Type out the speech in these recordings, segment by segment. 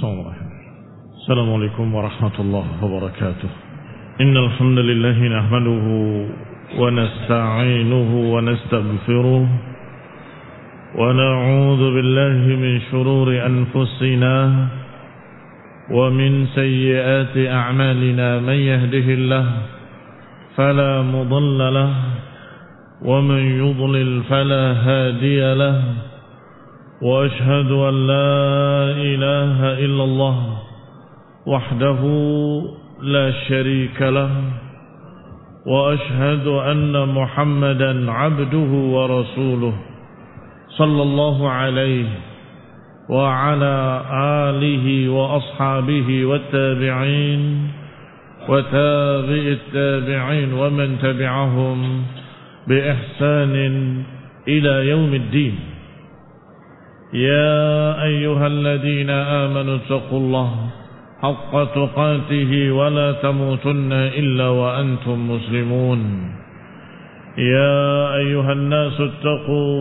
السلام عليكم ورحمة الله وبركاته. إن الحمد لله نحمده ونستعينه ونستغفره ونعوذ بالله من شرور أنفسنا ومن سيئات أعمالنا. من يهده الله فلا مضل له ومن يضلل فلا هادي له وأشهد أن لا إله إلا الله وحده لا شريك له وأشهد أن محمدا عبده ورسوله صلى الله عليه وعلى آله وأصحابه والتابعين وتابع التابعين ومن تبعهم بإحسان إلى يوم الدين. يا أيها الذين آمنوا اتقوا الله حق تقاته ولا تموتن إلا وأنتم مسلمون. يا أيها الناس اتقوا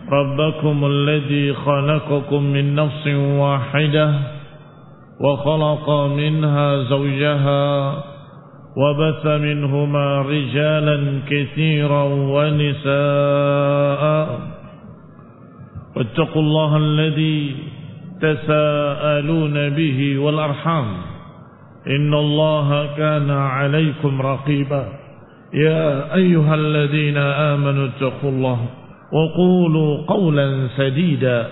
ربكم الذي خلقكم من نفس واحدة وخلق منها زوجها وبث منهما رجالا كثيرا ونساء واتقوا الله الذي تساءلون به والأرحام إن الله كان عليكم رقيبا. يا أيها الذين آمنوا اتقوا الله وقولوا قولا سديدا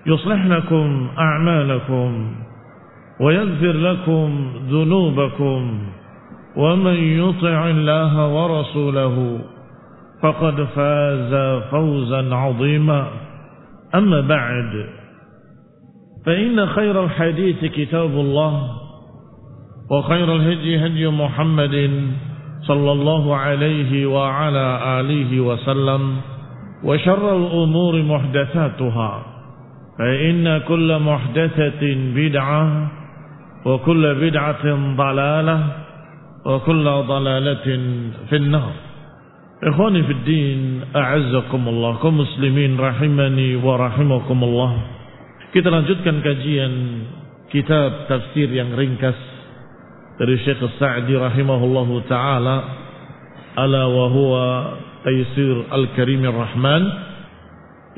يصلح لكم أعمالكم ويغفر لكم ذنوبكم ومن يطع الله ورسوله فقد فاز فوزا عظيما. أما بعد فإن خير الحديث كتاب الله وخير الهدي هدي محمد صلى الله عليه وعلى آله وسلم وشر الأمور محدثاتها فإن كل محدثة بدعة وكل بدعة ضلالة وكل ضلالة في النار. Ikhwani fid din, a'azzakumullah, kaum muslimin rahimani wa rahimakumullah. Kita lanjutkan kajian kitab tafsir yang ringkas dari Syekh As-Sa'di rahimahullahu taala, ala wa huwa Taysir Al-Karim Ar-Rahman,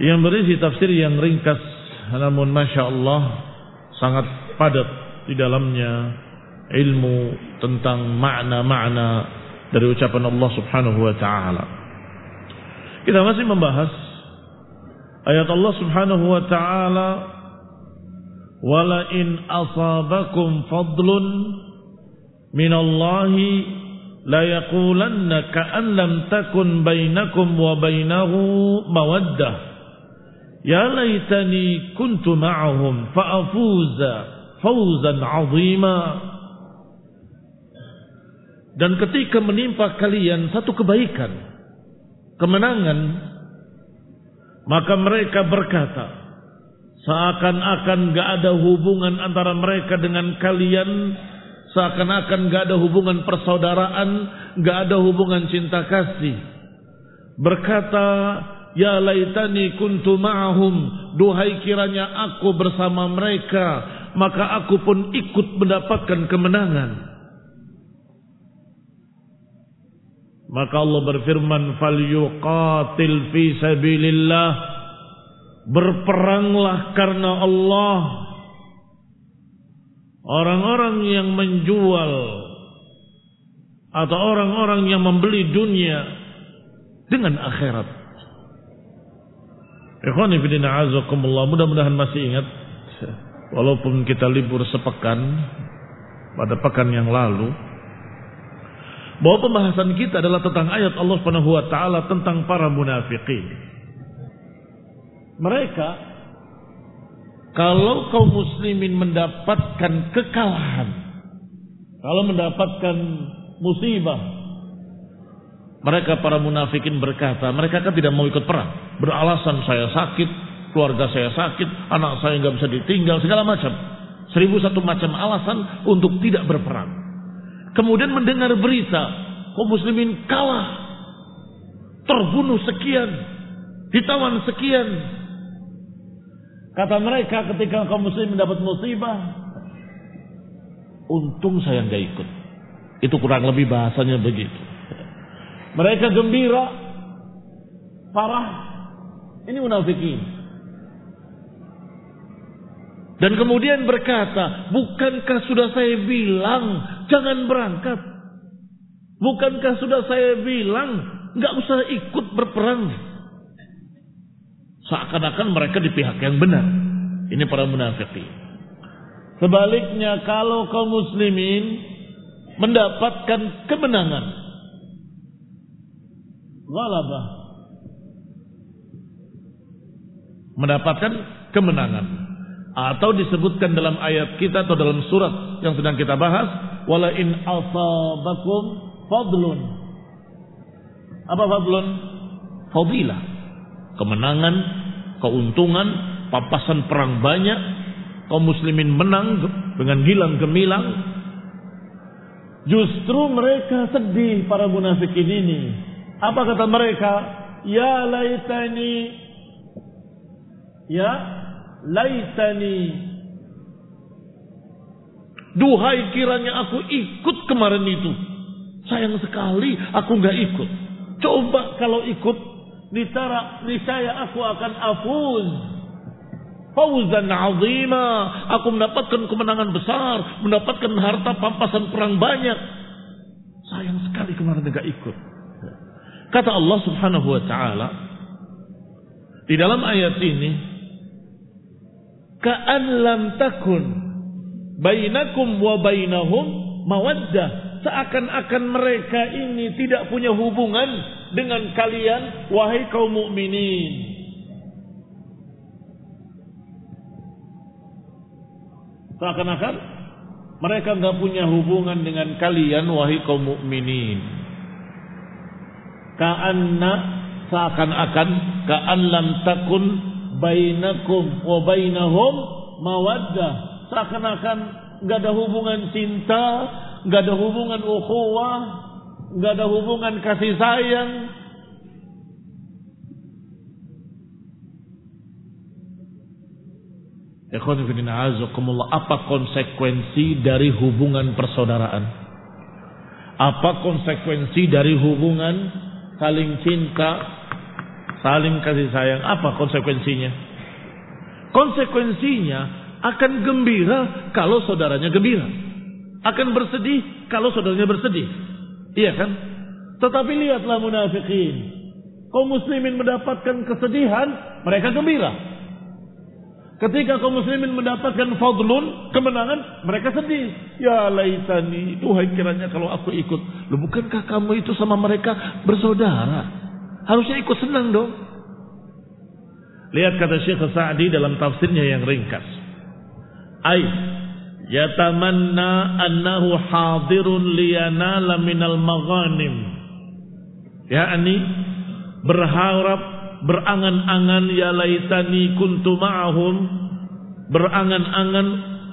yang berisi tafsir yang ringkas namun masya Allah sangat padat di dalamnya ilmu tentang makna-makna dari ucapan Allah Subhanahu wa taala. Kita masih membahas ayat Allah Subhanahu wa taala, wala in asabakum fadlun minallahi la yaqulanna ka'an lam takun bainakum wa bainahu mawaddah ya laitani kuntu ma'ahum fa'afuza fawzan 'azima. Dan ketika menimpa kalian satu kebaikan, kemenangan, maka mereka berkata, seakan-akan gak ada hubungan antara mereka dengan kalian, seakan-akan gak ada hubungan persaudaraan, gak ada hubungan cinta kasih. Berkata, ya laitani kuntu ma'ahum, duhai kiranya aku bersama mereka, maka aku pun ikut mendapatkan kemenangan. Maka Allah berfirman, falyuqatil fi sabilillah, berperanglah karena Allah. Orang-orang yang menjual atau orang-orang yang membeli dunia dengan akhirat. Ikhwani fillah a'azakumullah, mudah-mudahan masih ingat, walaupun kita libur sepekan pada pekan yang lalu, bahwa pembahasan kita adalah tentang ayat Allah Subhanahu wa taala tentang para munafikin. Mereka, kalau kaum muslimin mendapatkan kekalahan, kalau mendapatkan musibah, mereka para munafikin berkata, mereka kan tidak mau ikut perang, beralasan saya sakit, keluarga saya sakit, anak saya nggak bisa ditinggal, segala macam, 1001 macam alasan untuk tidak berperang. Kemudian mendengar berita kaum muslimin kalah, terbunuh sekian, ditawan sekian, Kata mereka ketika kaum muslim mendapat musibah, untung saya nggak ikut. Itu kurang lebih bahasanya begitu. Mereka gembira, parah. Ini munafikin. Dan kemudian berkata, bukankah sudah saya bilang jangan berangkat? Bukankah sudah saya bilang nggak usah ikut berperang? Seakan-akan mereka di pihak yang benar. Ini para munafikin. Sebaliknya kalau kaum muslimin mendapatkan kemenangan, ghalabah, mendapatkan kemenangan, atau disebutkan dalam ayat kita atau dalam surat yang sedang kita bahas, wala in asabakum fadlun. Apa fadlun? Fadilah, kemenangan, keuntungan, pampasan perang banyak, kaum muslimin menang dengan gilang gemilang. Justru mereka sedih, para munafikin ini. Apa kata mereka? Ya laitani, ya laitani, duhai kiranya aku ikut kemarin itu. Sayang sekali aku nggak ikut. Coba kalau ikut, niscaya aku akan afuz, fawzan azima. Aku mendapatkan kemenangan besar, mendapatkan harta pampasan perang banyak. Sayang sekali kemarin nggak ikut. Kata Allah Subhanahu wa taala di dalam ayat ini, ka'an lam takun bainakum wa bainahum mawaddah. Seakan-akan mereka ini tidak punya hubungan dengan kalian, wahai kaum mukminin. Seakan-akan mereka nggak punya hubungan dengan kalian, wahai kaum mukminin. Ka'anna, seakan-akan, ka'an lam takun bainakum wa bainahum mawaddah. Seakan-akan nggak ada hubungan cinta, nggak ada hubungan ukhuwah, nggak ada hubungan kasih sayang. Apa konsekuensi dari hubungan persaudaraan? Apa konsekuensi dari hubungan saling cinta, saling kasih sayang? Apa konsekuensinya? Konsekuensinya akan gembira kalau saudaranya gembira, akan bersedih kalau saudaranya bersedih. Iya kan? Tetapi lihatlah munafikin, kaum muslimin mendapatkan kesedihan, mereka gembira. Ketika kaum muslimin mendapatkan fadlun, kemenangan, mereka sedih. Ya laitani, duhai kiranya kalau aku ikut. Loh, bukankah kamu itu sama mereka bersaudara? Harusnya ikut senang dong. Lihat kata Syekh Sa'di dalam tafsirnya yang ringkas. Yatamanna annahu hadirun liyanala minal maghanim. Yakni berharap, berangan-angan, ya laitani kuntu ma'ahum, berangan-angan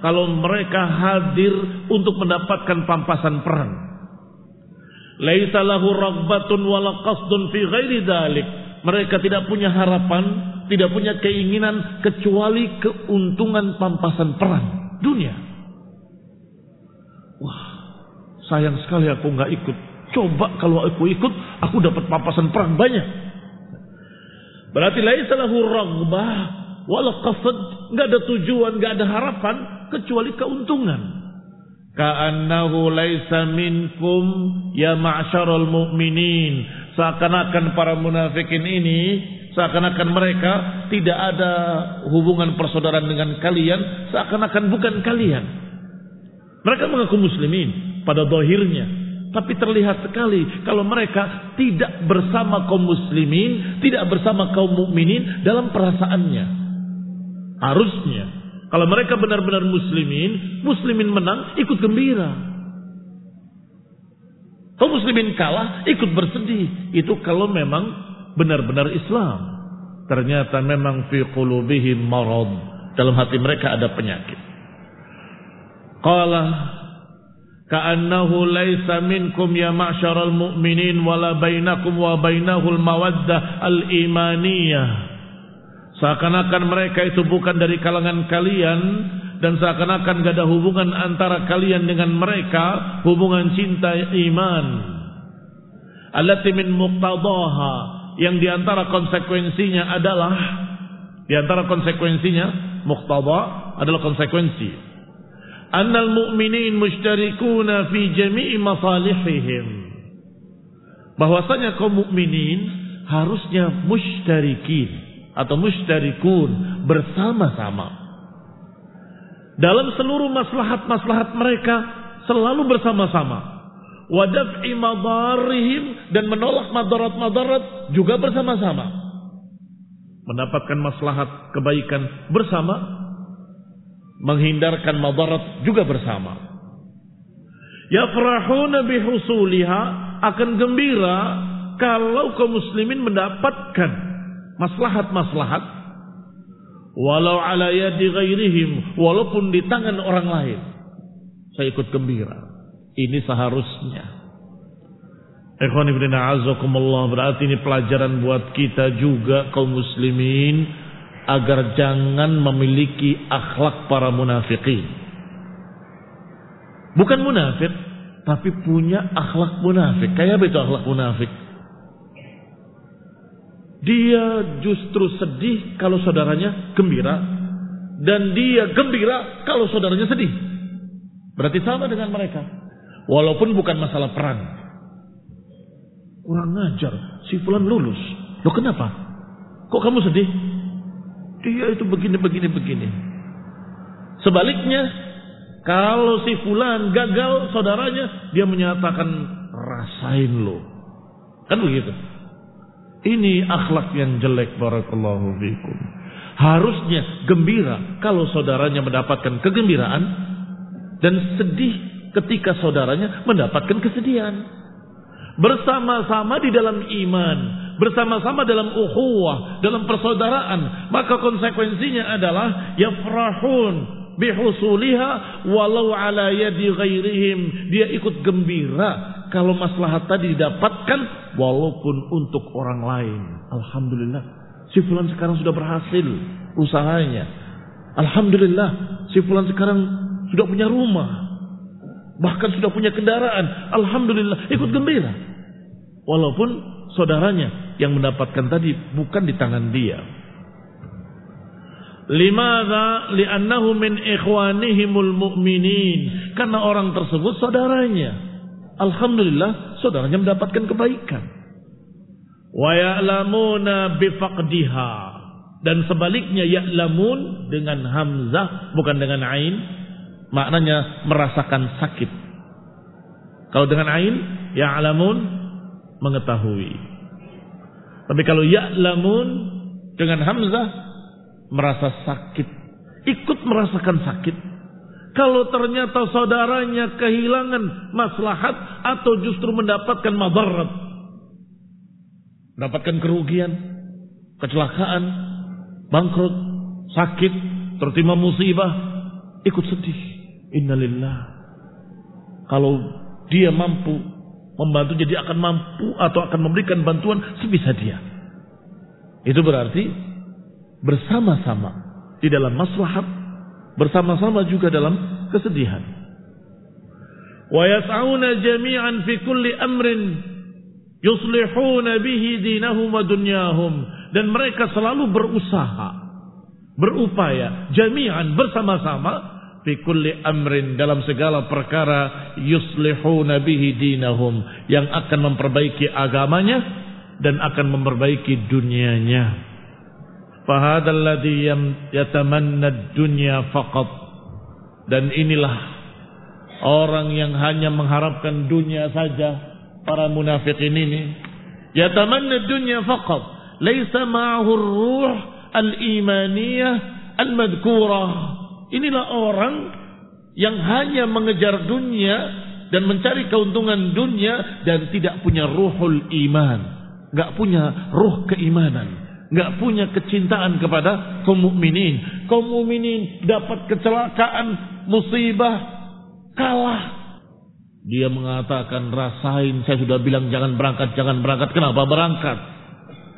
kalau mereka hadir untuk mendapatkan pampasan perang. Laisa lahu raghbatun wala qasdun fi ghairi dzalik. Mereka tidak punya harapan, tidak punya keinginan kecuali keuntungan pampasan perang dunia. Wah, sayang sekali aku nggak ikut. Coba kalau aku ikut, aku dapat pampasan perang banyak. Berarti laisa lahu raghbah wala qasd, enggak ada tujuan, enggak ada harapan kecuali keuntungan. Ka'annahu laisa minkum ya ma'syaral mu'minin. Seakan-akan para munafikin ini, seakan-akan mereka tidak ada hubungan persaudaraan dengan kalian, seakan-akan bukan kalian. Mereka mengaku muslimin pada zahirnya, tapi terlihat sekali kalau mereka tidak bersama kaum muslimin, tidak bersama kaum mukminin dalam perasaannya. Harusnya kalau mereka benar-benar muslimin menang, ikut gembira. Kaum muslimin kalah, ikut bersedih. Itu kalau memang benar-benar Islam. Ternyata memang fi qulubihim marad, dalam hati mereka ada penyakit. Qala ka'annahu laisa minkum ya ma'syaral mu'minin wala bainakum wa bainahul mawaddah al-imaniyah. Seakan-akan mereka itu bukan dari kalangan kalian, dan seakan-akan gak ada hubungan antara kalian dengan mereka, hubungan cinta iman. Allati min muqtadaha, yang diantara konsekuensinya adalah, muqtada adalah konsekuensi. Annal mu'minin mushtarikuna fi jami'i masalihihim, bahwasanya kaum mukminin harusnya mushtarikin atau mushtarikun, bersama-sama dalam seluruh maslahat-maslahat mereka, selalu bersama-sama. Wa daf'i madarrihim, dan menolak madarat-madarat juga bersama-sama. Mendapatkan maslahat kebaikan bersama, menghindarkan madarat juga bersama. Yafrahuna bihusuliha, akan gembira kalau kaum muslimin mendapatkan maslahat-maslahat, walau ala yadi ghairihim, walaupun di tangan orang lain. Saya ikut gembira. Ini seharusnya. Ikhwan ibn a'azzakumullah, berarti ini pelajaran buat kita juga kaum muslimin, agar jangan memiliki akhlak para munafikin. Bukan munafik, tapi punya akhlak munafik. Kayak apa itu akhlak munafik? Dia justru sedih kalau saudaranya gembira, dan dia gembira kalau saudaranya sedih. Berarti sama dengan mereka, walaupun bukan masalah perang. Kurang ajar, si fulan lulus. Loh kenapa? Kok kamu sedih? Dia itu begini. Sebaliknya, kalau si fulan gagal saudaranya, dia menyatakan rasain lo. Kan begitu. Ini akhlak yang jelek, barakallahu fikum. Harusnya gembira kalau saudaranya mendapatkan kegembiraan, dan sedih ketika saudaranya mendapatkan kesedihan. Bersama-sama di dalam iman, bersama-sama dalam ukhuwah, dalam persaudaraan, maka konsekuensinya adalah yafrahun bihusuliha walau ala yadi ghairihim. Dia ikut gembira kalau maslahat tadi didapatkan walaupun untuk orang lain. Alhamdulillah, si fulan sekarang sudah berhasil usahanya. Alhamdulillah, si fulan sekarang sudah punya rumah, bahkan sudah punya kendaraan. Alhamdulillah, ikut gembira walaupun saudaranya yang mendapatkan tadi bukan di tangan dia. Limadza? Li'annahu min ikhwanihimul mu'minin, karena orang tersebut saudaranya. Alhamdulillah, saudaranya mendapatkan kebaikan. Wa ya'lamuna bifaqdiha, dan sebaliknya ya'lamun dengan hamzah bukan dengan ain, maknanya merasakan sakit. Kalau dengan ain, ya'lamun mengetahui. Tapi kalau ya'lamun dengan hamzah, merasa sakit, ikut merasakan sakit. Kalau ternyata saudaranya kehilangan maslahat atau justru mendapatkan madarat, mendapatkan kerugian, kecelakaan, bangkrut, sakit, tertimpa musibah, ikut sedih. Innalillah. Kalau dia mampu membantu, jadi akan mampu atau akan memberikan bantuan sebisa dia. Itu berarti bersama-sama di dalam maslahat, bersama-sama juga dalam kesedihan. Wa yas'auna jami'an fi kulli amrin yuslihuna bihi dinahum wa dunyahum, dan mereka selalu berusaha, berupaya jami'an, bersama-sama, fi kulli amrin, dalam segala perkara, yuslihuna bihi dinahum, yang akan memperbaiki agamanya dan akan memperbaiki dunianya. Fahadal ladzi yatamanna ad-dunya faqat, dan inilah orang yang hanya mengharapkan dunia saja, para munafikin ini. Yatamanna ad-dunya faqat, laisa ma'ahu ar-ruh al-imaniyah al-madhkurah. Inilah orang yang hanya mengejar dunia dan mencari keuntungan dunia dan tidak punya ruhul iman, enggak punya ruh keimanan, enggak punya kecintaan kepada kaum mukminin. Kaum mukminin dapat kecelakaan, musibah, kalah, dia mengatakan rasain, saya sudah bilang jangan berangkat. Kenapa berangkat?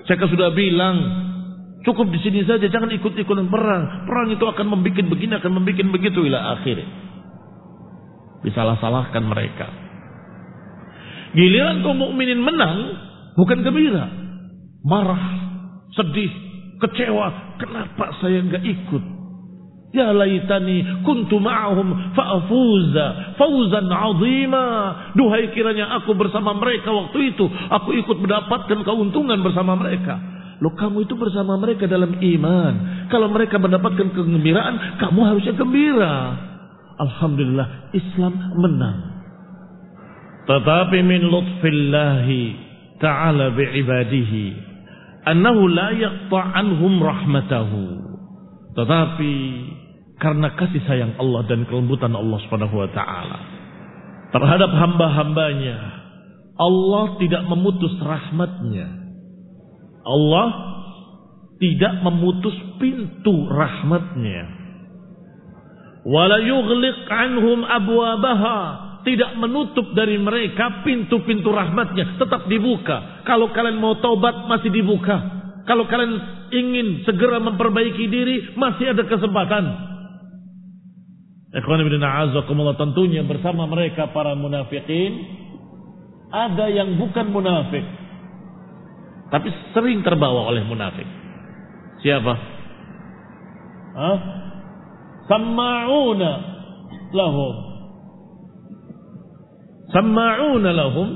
Saya sudah bilang Cukup di sini saja, jangan ikut-ikutan perang. Perang itu akan membuat begini, akan membuat begitu ila akhirnya. Disalah-salahkan mereka. Giliran kaum mukminin menang, bukan gembira, marah, sedih, kecewa. Kenapa saya enggak ikut? Ya laitani kuntu ma'ahum fa'afuza fawzan 'azima. Duhai kiranya aku bersama mereka waktu itu, aku ikut mendapatkan keuntungan bersama mereka. Loh, kamu itu bersama mereka dalam iman. Kalau mereka mendapatkan kegembiraan, kamu harusnya gembira. Alhamdulillah, Islam menang. Tetapi min lutfillahi ta'ala bi'ibadihi annahu la yaqta' anhum rahmatahu. Tetapi karena kasih sayang Allah dan kelembutan Allah Subhanahu wa taala terhadap hamba-hambanya, Allah tidak memutus rahmatnya. Allah tidak memutus pintu rahmatnya. Wala yughliq anhum abwabaha, tidak menutup dari mereka pintu-pintu rahmatnya, tetap dibuka. Kalau kalian mau taubat masih dibuka. Kalau kalian ingin segera memperbaiki diri masih ada kesempatan. Ikhwan fillah a'azzakumullah, tentunya bersama mereka para munafikin ada yang bukan munafik tapi sering terbawa oleh munafik. Siapa? Samma'una lahum. Samma'una lahum,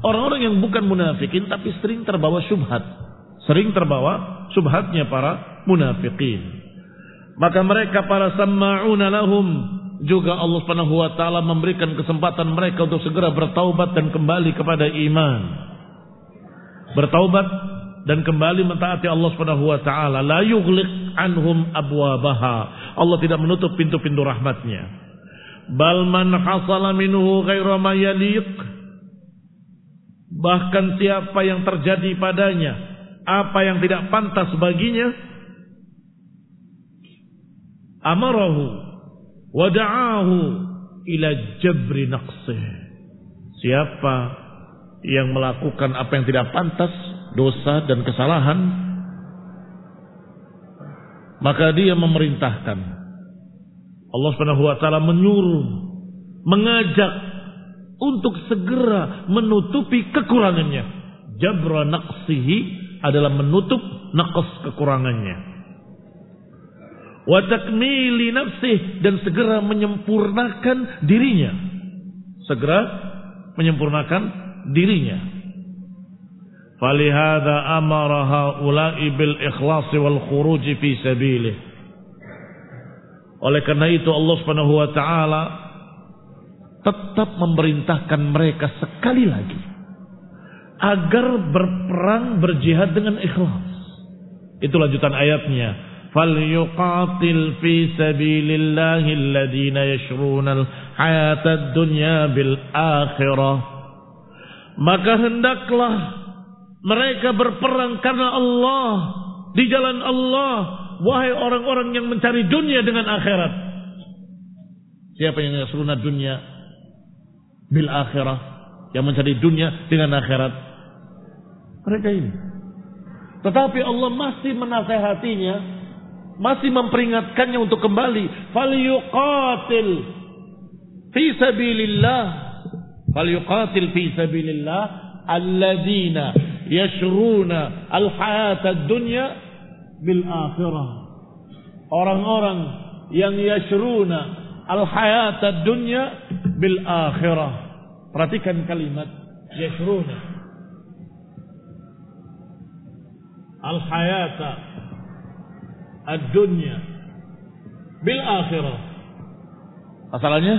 orang-orang yang bukan munafikin tapi sering terbawa syubhat. Sering terbawa syubhatnya para munafikin. Maka mereka para samma'una lahum juga Allah Subhanahu wa taala memberikan kesempatan mereka untuk segera bertaubat dan kembali kepada iman. Bertaubat dan kembali mentaati Allah Subhanahu wa taala. La yughliq anhum abwabaha. Allah tidak menutup pintu-pintu rahmatnya. Bal man hasala minhu ghaira ma yaliq. Bahkan siapa yang terjadi padanya apa yang tidak pantas baginya, amarahu wa da'ahu ila jabri naqsih. Siapa yang melakukan apa yang tidak pantas, dosa dan kesalahan, maka dia memerintahkan. Allah Subhanahu wa taala menyuruh, mengajak untuk segera menutupi kekurangannya. Jabra naqsihi adalah menutup naqs kekurangannya. Wa takmili nafsih, dan segera menyempurnakan dirinya. Segera menyempurnakan dirinya. Falihada amara haula'i bil ikhlas wal khuruj fi sabilih. Oleh karena itu Allah Subhanahu wa taala tetap memerintahkan mereka sekali lagi agar berperang, berjihad dengan ikhlas. Itu lanjutan ayatnya. Falyuqatil fi sabilillahi alladhina yashrunal hayatad dunya bil akhirah. Maka hendaklah mereka berperang karena Allah, di jalan Allah, wahai orang-orang yang mencari dunia dengan akhirat. Siapa yang yasruna dunya bil akhirah, yang mencari dunia dengan akhirat? Mereka ini. Tetapi Allah masih menasehatinya, masih memperingatkannya untuk kembali. Falyuqatil fi sabilillah. Falyuqatil fi sabilillah alladzina yashruna al-hayata ad-dunya bil akhirah. Orang-orang yang yashruna al-hayata ad-dunya bil akhirah. Perhatikan kalimat yashruna al-hayata ad-dunya bil akhirah. Masalahnya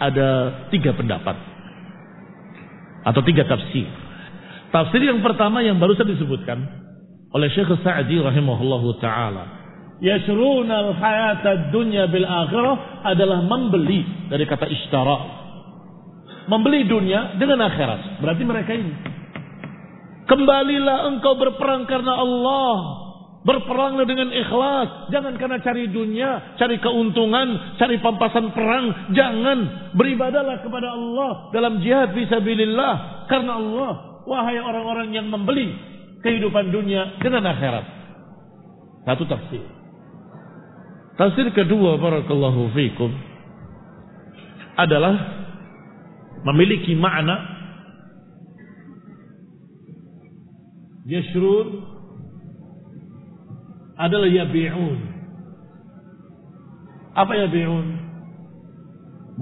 ada 3 pendapat atau 3 tafsir. Tafsir yang pertama yang barusan disebutkan oleh Syekh Sa'di rahimahullahu taala, yashruna al-hayata ad-dunya bil akhirah adalah membeli, dari kata ishtara, membeli dunia dengan akhirat. Berarti mereka ini, kembalilah engkau berperang karena Allah, berperanglah dengan ikhlas, jangan karena cari dunia, cari keuntungan, cari pampasan perang. Jangan, beribadahlah kepada Allah dalam jihad fisabilillah karena Allah, wahai orang-orang yang membeli kehidupan dunia dengan akhirat. Satu tafsir. Tafsir kedua, barakallahu fikum, adalah memiliki makna yashrun adalah yabi'un. Apa yabi'un?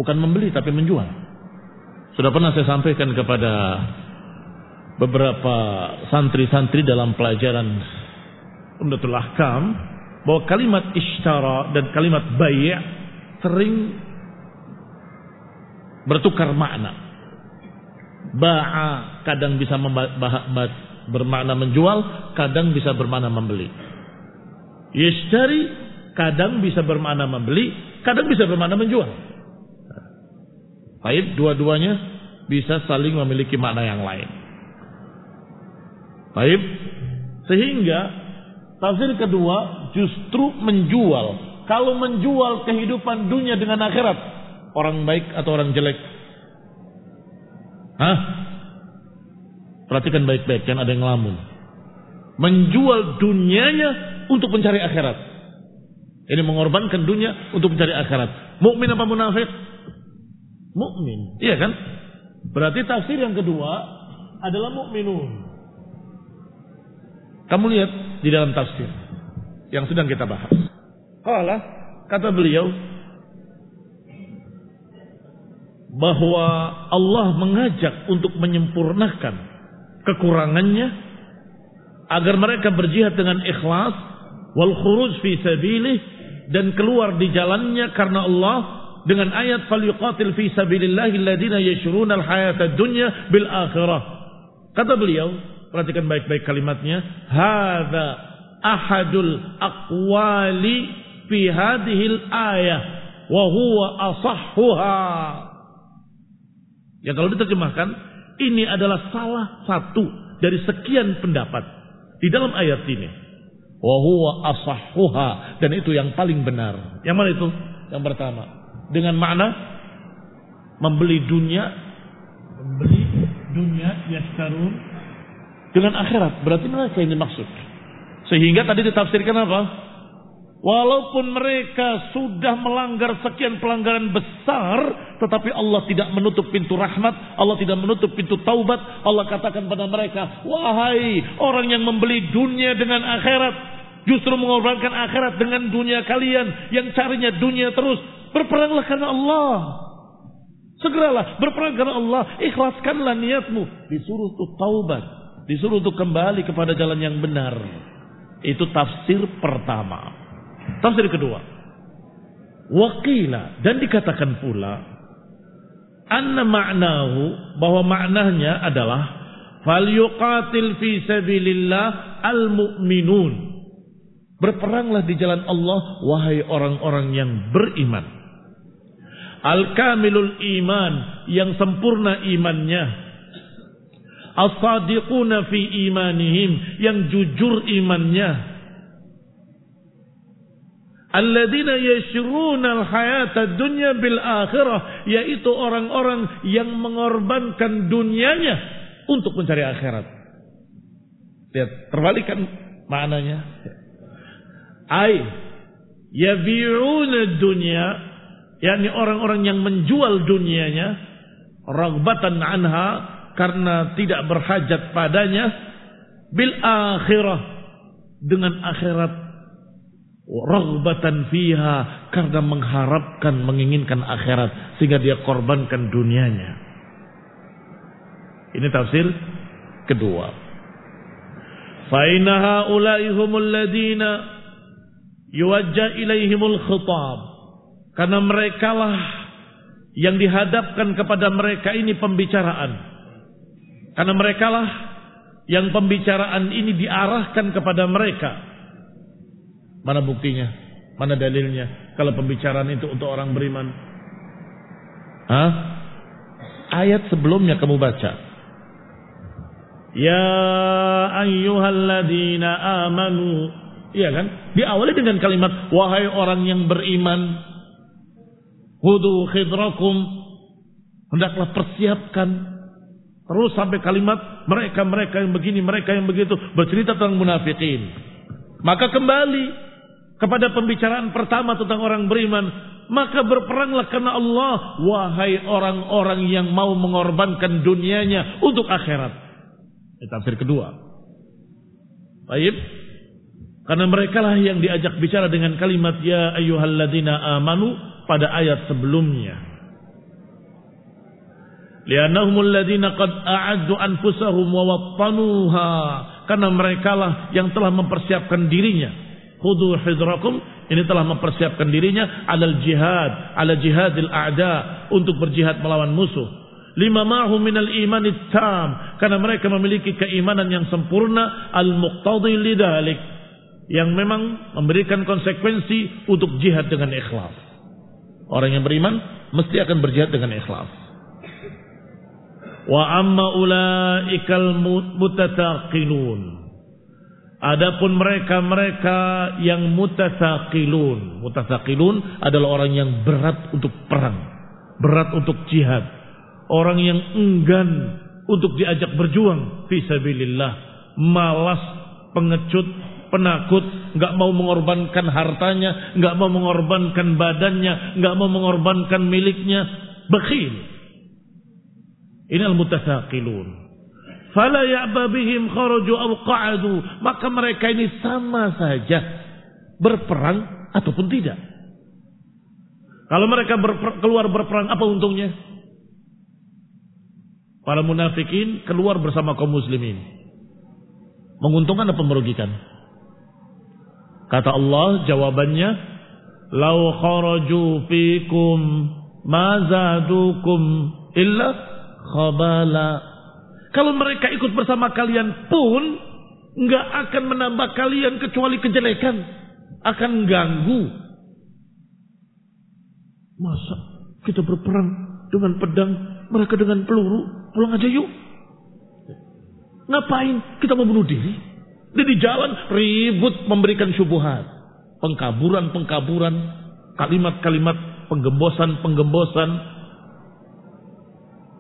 Bukan membeli tapi menjual. Sudah pernah saya sampaikan kepada beberapa santri-santri dalam pelajaran Umdatul Ahkam bahwa kalimat ishtara dan kalimat bai' sering bertukar makna. Ba'a kadang bisa bermakna menjual, kadang bisa bermakna membeli. Yashtari kadang bisa bermakna membeli, kadang bisa bermakna menjual. Baik, dua-duanya bisa saling memiliki makna yang lain. Baik, sehingga tafsir kedua justru menjual. Kalau menjual kehidupan dunia dengan akhirat, orang baik atau orang jelek? Perhatikan baik-baik, jangan ada yang ngelamun. Menjual dunianya untuk mencari akhirat. Ini mengorbankan dunia untuk mencari akhirat. Mukmin apa munafik? Mukmin, iya kan? Berarti tafsir yang kedua adalah mukminun. Kamu lihat di dalam tafsir yang sedang kita bahas. Kata beliau bahwa Allah mengajak untuk menyempurnakan kekurangannya agar mereka berjihad dengan ikhlas wal khuruj fi sabilih, dan keluar di jalannya karena Allah dengan ayat falyuqatil fi sabilillahi alladziina yashruna al-hayata ad-dunya bil akhirah. Kata beliau, perhatikan baik-baik kalimatnya, hadza ahadul aqwali fi hadhil ayah wa huwa asahhuha. Ya, kalau diterjemahkan, ini adalah salah satu dari sekian pendapat di dalam ayat ini. Wa huwa asahhuha, dan itu yang paling benar. Yang mana itu? Yang pertama, dengan makna membeli dunia yastarun dengan akhirat. Berarti mereka ini maksud. Sehingga tadi ditafsirkan apa? Walaupun mereka sudah melanggar sekian pelanggaran besar, tetapi Allah tidak menutup pintu rahmat, Allah tidak menutup pintu taubat. Allah katakan pada mereka, wahai orang yang membeli dunia dengan akhirat, justru mengorbankan akhirat dengan dunia kalian yang carinya dunia terus, berperanglah karena Allah. Segeralah berperang karena Allah, ikhlaskanlah niatmu. Disuruh untuk taubat, disuruh untuk kembali kepada jalan yang benar. Itu tafsir pertama. Tafsir kedua, waqila, dan dikatakan pula, anna ma'nahu, bahwa maknanya adalah falyuqatil fi sabilillah al-mu'minun, berperanglah di jalan Allah wahai orang-orang yang beriman, al-kamilul iman, yang sempurna imannya, as-sadiquna fi imanihim, yang jujur imannya, alladzina yashruna al-hayata dunya bil akhirah, yaitu orang-orang yang mengorbankan dunianya untuk mencari akhirat. Lihat, terbalikan maknanya. Ay yabi'una dunya, yakni orang-orang yang menjual dunianya, raghbatan anha, karena tidak berhajat padanya, bil akhirah, dengan akhirat, raghbatan fiha, karena mengharapkan, menginginkan akhirat, sehingga dia korbankan dunianya. Ini tafsir kedua. Fa inna haula'i humul ladina yuwajjah ilaihimul khitab, karena merekalah yang dihadapkan kepada mereka ini pembicaraan, karena merekalah yang pembicaraan ini diarahkan kepada mereka. Mana buktinya? Mana dalilnya? Kalau pembicaraan itu untuk orang beriman. Ayat sebelumnya kamu baca. Ya ayyuhalladzina amanu. Iya kan? Diawali dengan kalimat wahai orang yang beriman. Hudu khidrakum. Hendaklah persiapkan. Terus sampai kalimat mereka yang begini, mereka yang begitu. Bercerita tentang munafikin. Maka kembali kepada pembicaraan pertama tentang orang beriman. Maka berperanglah karena Allah, wahai orang-orang yang mau mengorbankan dunianya untuk akhirat. Ini tafsir kedua. Baik. Karena mereka lah yang diajak bicara dengan kalimat ya ayyuhalladzina amanu pada ayat sebelumnya. Li'annahumul ladzina qad a'addu anfusahum wa wattanuha. Karena mereka lah yang telah mempersiapkan dirinya. Khudhu hidrakum, ini telah mempersiapkan dirinya alal jihad, ala jihadil a'da, untuk berjihad melawan musuh. Lima ma'hum minal imanit tam, karena mereka memiliki keimanan yang sempurna, al-muqtadhi lidzalik, yang memang memberikan konsekuensi untuk jihad dengan ikhlas. Orang yang beriman mesti akan berjihad dengan ikhlas. Wa amma ulaikal mutataqilun. Adapun mereka yang mutataqilun. Mutataqilun adalah orang yang berat untuk perang, berat untuk jihad. Orang yang enggan untuk diajak berjuang fi sabilillah, malas, pengecut, penakut, enggak mau mengorbankan hartanya, enggak mau mengorbankan badannya, enggak mau mengorbankan miliknya, bakhil. Ini al-mutasaqilun. Fala ya'ba bihim kharaju aw qa'adu. Maka mereka ini sama saja berperang ataupun tidak. Kalau mereka keluar berperang, apa untungnya? Para munafikin keluar bersama kaum muslimin. Menguntungkan apa merugikan? Kata Allah jawabannya, "Lau kharaju fikum ma zadukum illa khabala." Kalau mereka ikut bersama kalian pun enggak akan menambah kalian kecuali kejelekan, akan ganggu. Masa kita berperang dengan pedang, mereka dengan peluru, pulang aja yuk. Ngapain kita membunuh diri? Di jalan ribut memberikan syubhat, pengkaburan, kalimat-kalimat penggembosan.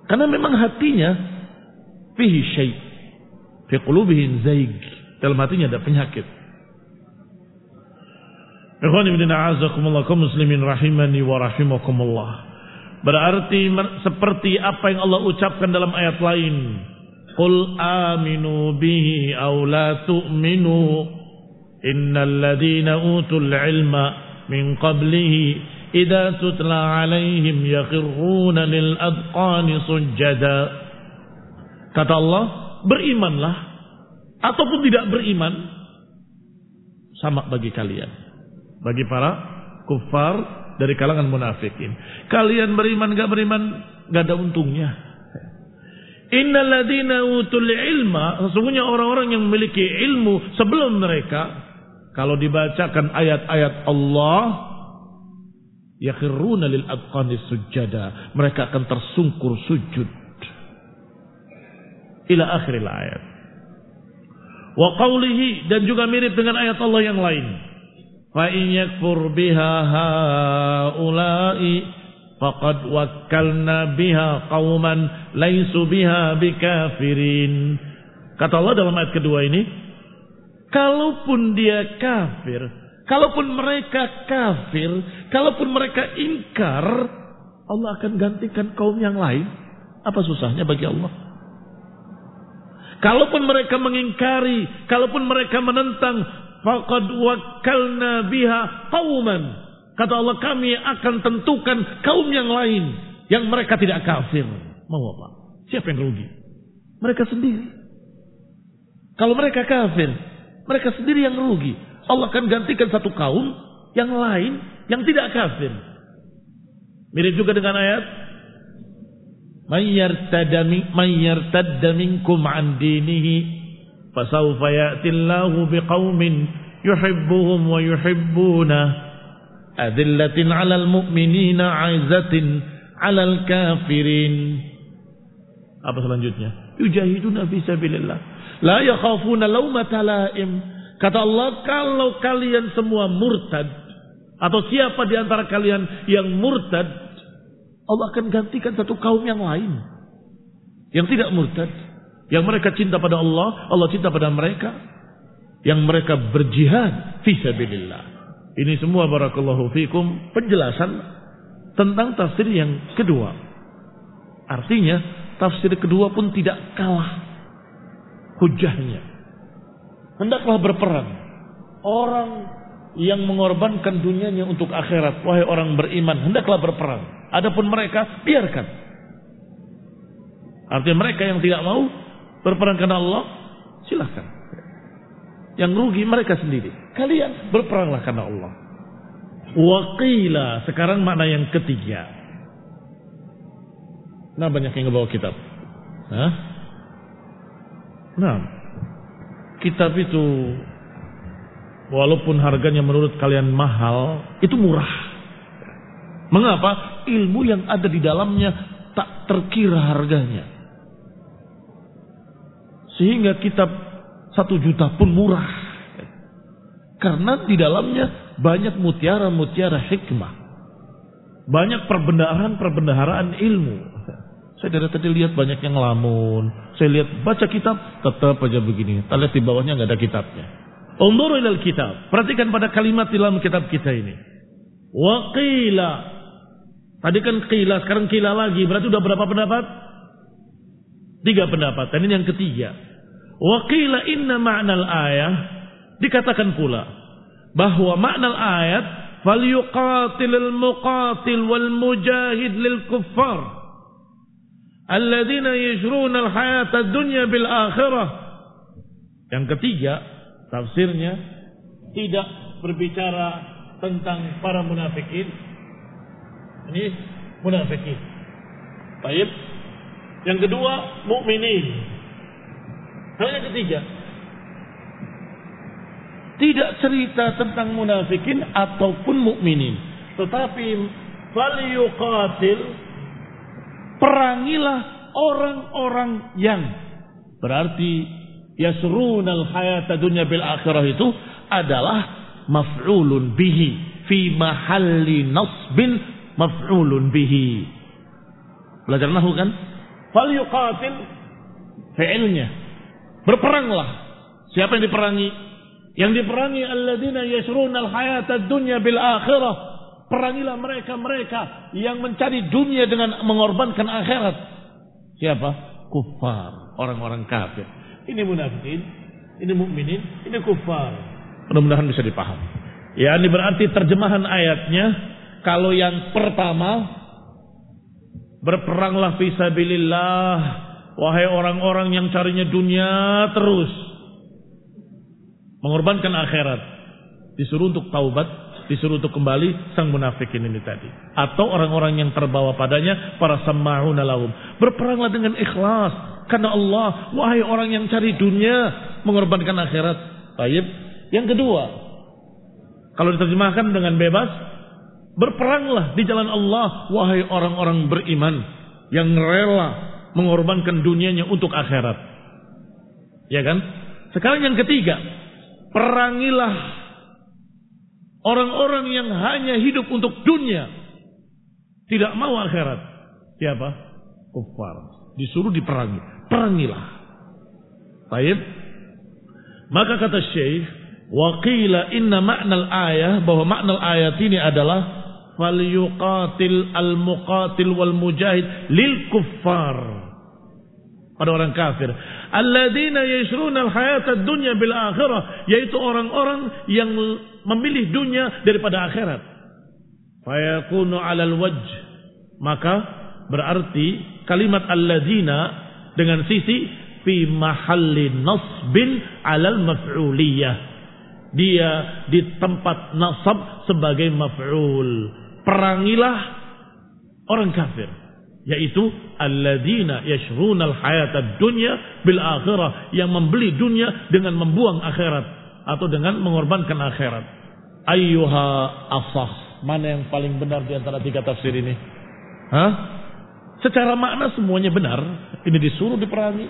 Karena memang hatinya fihi syai', fi qulubihim zaig, dalam hatinya ada penyakit. Ikhwani fillah a'azakumullah, kaum muslimin rahimani wa rahimakumullah. Berarti seperti apa yang Allah ucapkan dalam ayat lain, qul aminu bihi aw la tu'minu innal ladzina utul ilma min qablihi idza tutla alaihim yakhiruna lil adqani sujada. Kata Allah, berimanlah ataupun tidak beriman sama bagi kalian, bagi para kufar dari kalangan munafikin. Kalian beriman gak beriman gak ada untungnya. Innal ladzina utul ilma, sesungguhnya orang-orang yang memiliki ilmu sebelum mereka, kalau dibacakan ayat-ayat Allah, yakhiruna lil adqani sujada, mereka akan tersungkur sujud. Ila akhiril ayat. Wa qawlihi, dan juga mirip dengan ayat Allah yang lain. Fa in yakfur biha haula'i faqad wakkalna biha qauman laisu biha bikafirin. Kata Allah dalam ayat kedua ini, kalaupun dia kafir, kalaupun mereka kafir, kalaupun mereka ingkar, Allah akan gantikan kaum yang lain. Apa susahnya bagi Allah? Kalaupun mereka mengingkari, kalaupun mereka menentang, faqad wakkalna biha qauman. Kata Allah, kami akan tentukan kaum yang lain yang mereka tidak kafir. Mau apa? Siapa yang rugi? Mereka sendiri. Kalau mereka kafir, mereka sendiri yang rugi. Allah akan gantikan satu kaum yang lain yang tidak kafir. Mirip juga dengan ayat man yartadda minkum an dinihi fasawfa ya'ti Allahu biqaumin yuhibbuhum wa yuhibbuna adillatin 'alal mu'minina 'izzatin 'alal kafirin. Apa selanjutnya? Yujahiduna fi sabilillah la yakhafuna laumata laim. Kata Allah, kalau kalian semua murtad atau siapa di antara kalian yang murtad, Allah akan gantikan satu kaum yang lain yang tidak murtad, yang mereka cinta pada Allah, Allah cinta pada mereka. yang mereka berjihad fi sabilillah. Ini semua barakallahu fikum penjelasan tentang tafsir yang kedua. Artinya tafsir kedua pun tidak kalah hujahnya. Hendaklah berperang orang yang mengorbankan dunianya untuk akhirat. Wahai orang beriman, hendaklah berperang. Adapun mereka, biarkan. Artinya mereka yang tidak mau berperang karena Allah, silahkan. Yang rugi mereka sendiri. Kalian berperanglah karena Allah. Waqila, sekarang makna yang ketiga. Nah, banyak yang ngebawa kitab. Nah, kitab itu walaupun harganya menurut kalian mahal, itu murah. Mengapa? Ilmu yang ada di dalamnya tak terkira harganya. Sehingga kitab 1 juta pun murah. Karena di dalamnya banyak mutiara-mutiara hikmah. Banyak perbendaharaan ilmu. Saya dari tadi lihat banyak yang ngelamun. Saya lihat baca kitab tetap aja begini. Kita lihat di bawahnya nggak ada kitabnya. Unzur ilal kitab. Perhatikan pada kalimat di dalam kitab kita ini. Wa qila. Tadi kan qila, sekarang qila lagi. Berarti udah berapa pendapat? 3 pendapat. Dan ini yang ketiga. Wa qila inna ma'nal ayah. Dikatakan pula bahwa makna ayat falyuqatilul muqatil wal mujahid lil kuffar alladzina yashruna al hayata dunya bil akhirah. Yang ketiga, tafsirnya tidak berbicara tentang para munafikin. Ini munafikin. Baik. Yang kedua, mukminin. Yang ketiga, tidak cerita tentang munafikin ataupun mukminin, tetapi falyuqatil, perangilah orang-orang yang berarti yasrunal hayata dunya bil akhirah itu adalah maf'ulun bihi fi mahalli nasbin maf'ulun bihi. Belajar nahwu kan? Falyuqatil fi'ilnya, berperanglah. Siapa yang diperangi? Yang diperangi alladzina yashrunal hayata dunya bil akhirah. Perangilah mereka yang mencari dunia dengan mengorbankan akhirat. Siapa? Kuffar, orang-orang kafir. Ini munafikin, ini mukminin, ini kuffar. Mudah-mudahan bisa dipaham. Ya, ini berarti terjemahan ayatnya, kalau yang pertama, berperanglah fi sabilillah, wahai orang-orang yang carinya dunia terus, mengorbankan akhirat, disuruh untuk taubat, disuruh untuk kembali sang munafikin ini tadi, atau orang-orang yang terbawa padanya, para sama'una lahum, berperanglah dengan ikhlas karena Allah, wahai orang yang cari dunia, mengorbankan akhirat. Baik. Yang kedua, kalau diterjemahkan dengan bebas, berperanglah di jalan Allah, wahai orang-orang beriman yang rela mengorbankan dunianya untuk akhirat. Ya kan? Sekarang yang ketiga, perangilah orang-orang yang hanya hidup untuk dunia, tidak mau akhirat. Siapa? Kuffar. Disuruh diperangi. Perangilah. Baik. Maka kata Syekh, wa qila inna ma'nal ayah, bahwa makna ayat ini adalah falyuqatil al-muqatil wal mujahid lil kuffar, pada orang kafir, alladzina yashruna al-hayata ad-dunya bil akhirah, yaitu orang-orang yang memilih dunia daripada akhirat. Fayakunu 'alal wajh, maka berarti kalimat alladzina dengan sisi fi mahalli nasbin 'alal maf'uliyah, dia di tempat nasab sebagai maf'ul. Perangilah orang kafir, yaitu alladzina yashrunal hayatad dunya bil akhirah, yang membeli dunia dengan membuang akhirat atau dengan mengorbankan akhirat. Ayyuha asah, mana yang paling benar di antara 3 tafsir ini? Secara makna semuanya benar. Ini disuruh diperangi.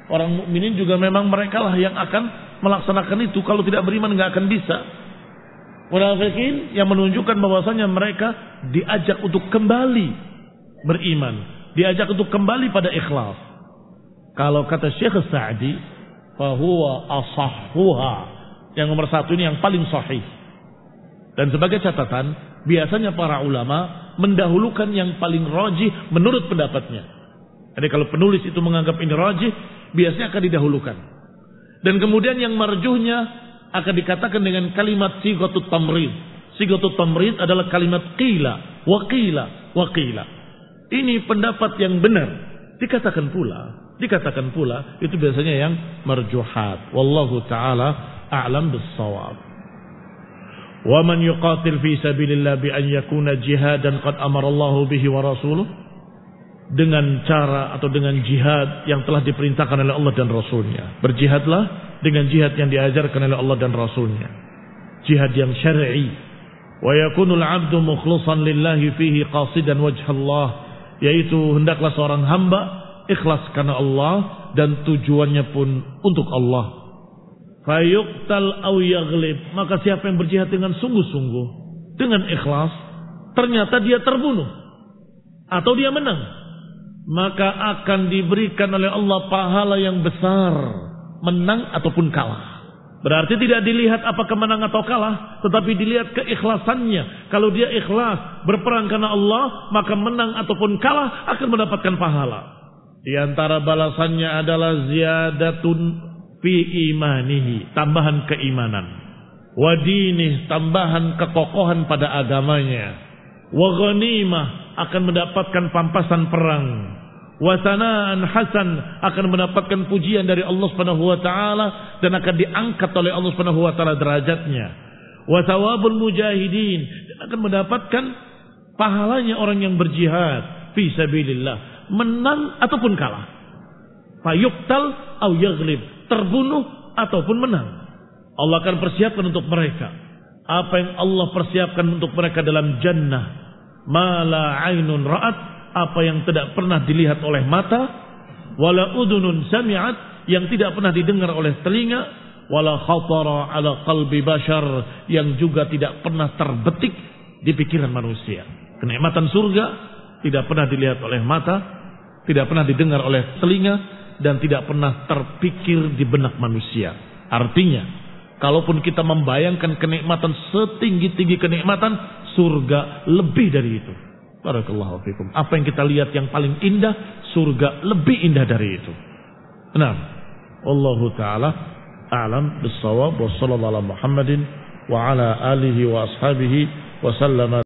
Orang mukminin juga memang mereka lah yang akan melaksanakan itu. Kalau tidak beriman nggak akan bisa. Munafikin yang menunjukkan bahwasanya mereka diajak untuk kembali beriman, diajak untuk kembali pada ikhlas. Kalau kata Syekh Sa'di, fahuwa asahhuha, Yang nomor 1 ini yang paling sahih. Dan sebagai catatan, biasanya para ulama mendahulukan yang paling rajih menurut pendapatnya. Jadi kalau penulis itu menganggap ini rajih, biasanya akan didahulukan. Dan kemudian yang marjuhnya akan dikatakan dengan kalimat sighatut tamrid. Sighatut tamrid adalah kalimat qila, wa qila, wa qila. Ini pendapat yang benar. Dikatakan pula, itu biasanya yang marjuhat. Wallahu ta'ala a'lam bis-shawab. Wa man yuqatil fi sabilillah bi an yakuna jihadan qad amara Allah bihi wa rasuluh, dengan cara atau dengan jihad yang telah diperintahkan oleh Allah dan Rasulnya. Berjihadlah dengan jihad yang diajarkan oleh Allah dan Rasulnya, jihad yang syar'i. Wa yakunul 'abdu mukhlishan lillahi fihi qasidan wajha Allah, yaitu hendaklah seorang hamba ikhlas karena Allah dan tujuannya pun untuk Allah. Fayuqtal aw yaghlib, maka siapa yang berjihad dengan sungguh-sungguh, dengan ikhlas, ternyata dia terbunuh atau dia menang, maka akan diberikan oleh Allah pahala yang besar, menang ataupun kalah. Berarti tidak dilihat apakah menang atau kalah, tetapi dilihat keikhlasannya. Kalau dia ikhlas berperang karena Allah, maka menang ataupun kalah akan mendapatkan pahala. Di antara balasannya adalah ziyadatun fi imanihi, tambahan keimanan. Wa dinih, tambahan kekokohan pada agamanya. Wa ghanimah, akan mendapatkan pampasan perang. Wa sanaan hasan, akan mendapatkan pujian dari Allah Subhanahu wa taala dan akan diangkat oleh Allah Subhanahu wa taala derajatnya. Wa thawabul mujahidin, akan mendapatkan pahalanya orang yang berjihad fi sabilillah, menang ataupun kalah. Fayuqtal aw yaghlib, terbunuh ataupun menang. Allah akan persiapkan untuk mereka apa yang Allah persiapkan untuk mereka dalam jannah. Ma la ainun ra'at, apa yang tidak pernah dilihat oleh mata, wala udunun sami'at, yang tidak pernah didengar oleh telinga, wala khatara ala qalbi bashar, yang juga tidak pernah terbetik di pikiran manusia. Kenikmatan surga tidak pernah dilihat oleh mata, tidak pernah didengar oleh telinga, dan tidak pernah terpikir di benak manusia. Artinya, kalaupun kita membayangkan kenikmatan setinggi-tinggi kenikmatan, surga lebih dari itu. Barakallahu fikum. Apa yang kita lihat yang paling indah, surga lebih indah dari itu. Nah, wallahu taala a'lam bis-shawab. Wassallallahu ala Muhammadin wa ala alihi wa ashabihi wa sallama.